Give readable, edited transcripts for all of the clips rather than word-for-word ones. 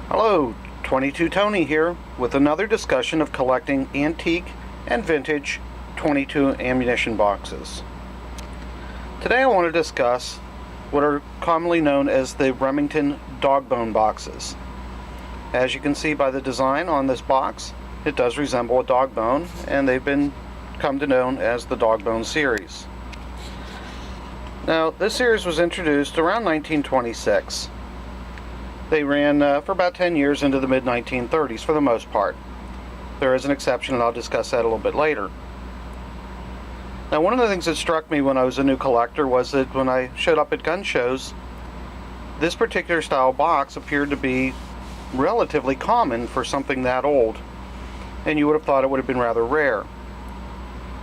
Hello, 22 Tony here with another discussion of collecting antique and vintage 22 ammunition boxes. Today I want to discuss what are commonly known as the Remington Dogbone boxes. As you can see by the design on this box, it does resemble a dog bone, and they've come to known as the Dogbone series. Now, this series was introduced around 1926. They ran for about 10 years into the mid-1930s for the most part. There is an exception, and I'll discuss that a little bit later. Now, one of the things that struck me when I was a new collector was that when I showed up at gun shows, this particular style box appeared to be relatively common for something that old, and you would have thought it would have been rather rare.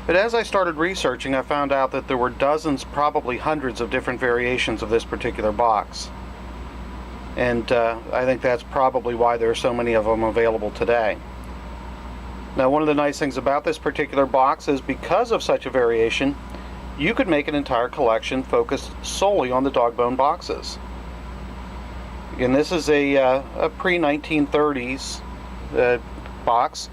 But as I started researching, I found out that there were dozens, probably hundreds of different variations of this particular box. And I think that's probably why there are so many of them available today. Now, one of the nice things about this particular box is because of such a variation, you could make an entire collection focused solely on the Dogbone boxes. Again, this is a pre-1930s box.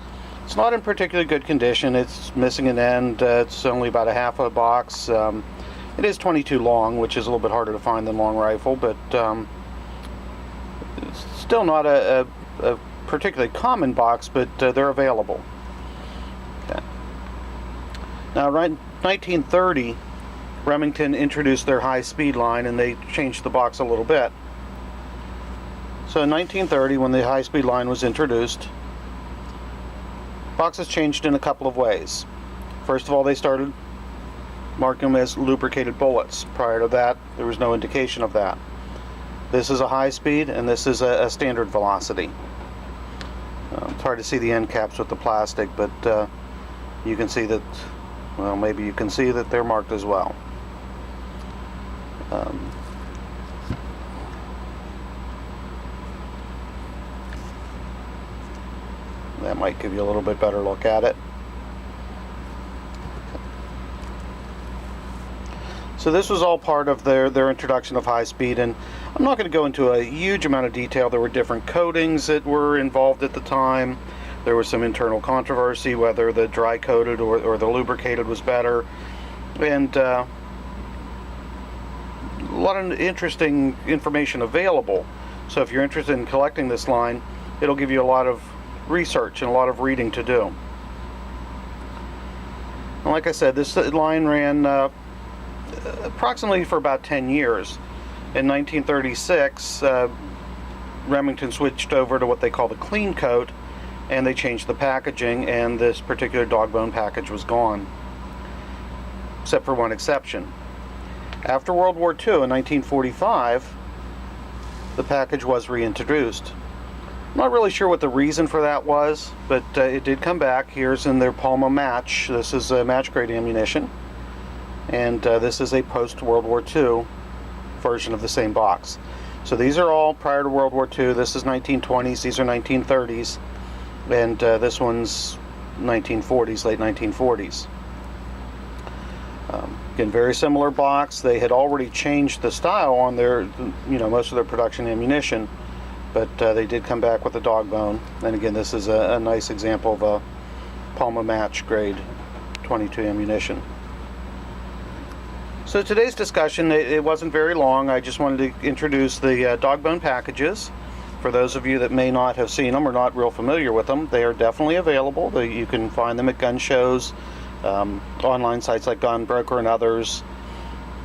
It's not in particularly good condition. It's missing an end. It's only about a half of a box. It is 22 long, which is a little bit harder to find than long rifle, but it's still not a particularly common box, but they're available. Okay. Now, around 1930, Remington introduced their high-speed line, and they changed the box a little bit. So in 1930, when the high-speed line was introduced, boxes changed in a couple of ways. First of all, they started marking them as lubricated bullets. Prior to that, there was no indication of that. This is a high speed, and this is a standard velocity. It's hard to see the end caps with the plastic, but you can see that, well, maybe you can see that they're marked as well. That might give you a little bit better look at it. So this was all part of their introduction of high speed, and I'm not going to go into a huge amount of detail. There were different coatings that were involved at the time. There was some internal controversy whether the dry coated or the lubricated was better, and a lot of interesting information available. So if you're interested in collecting this line, it'll give you a lot of research and a lot of reading to do. And like I said, this line ran approximately for about 10 years. In 1936, Remington switched over to what they call the clean coat, and they changed the packaging, and this particular Dogbone package was gone, except for one exception. After World War II in 1945, the package was reintroduced. I'm not really sure what the reason for that was, but it did come back. Here's in their Palma match. This is a match grade ammunition, and this is a post-World War II version of the same box. So these are all prior to World War II. This is 1920s, these are 1930s, and this one's 1940s, late 1940s. Again, very similar box. They had already changed the style on their, most of their production ammunition, but they did come back with the Dogbone. And again, this is a nice example of a Palma match grade 22 ammunition. So today's discussion, it wasn't very long. I just wanted to introduce the Dogbone packages. For those of you that may not have seen them or not real familiar with them, they are definitely available. You can find them at gun shows, online sites like Gunbroker and others.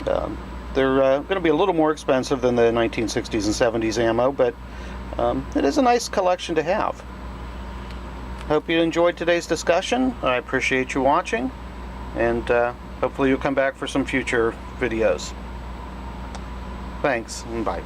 They're going to be a little more expensive than the 1960s and 70s ammo, but it is a nice collection to have. Hope you enjoyed today's discussion. I appreciate you watching, and hopefully you'll come back for some future videos. Thanks, and bye.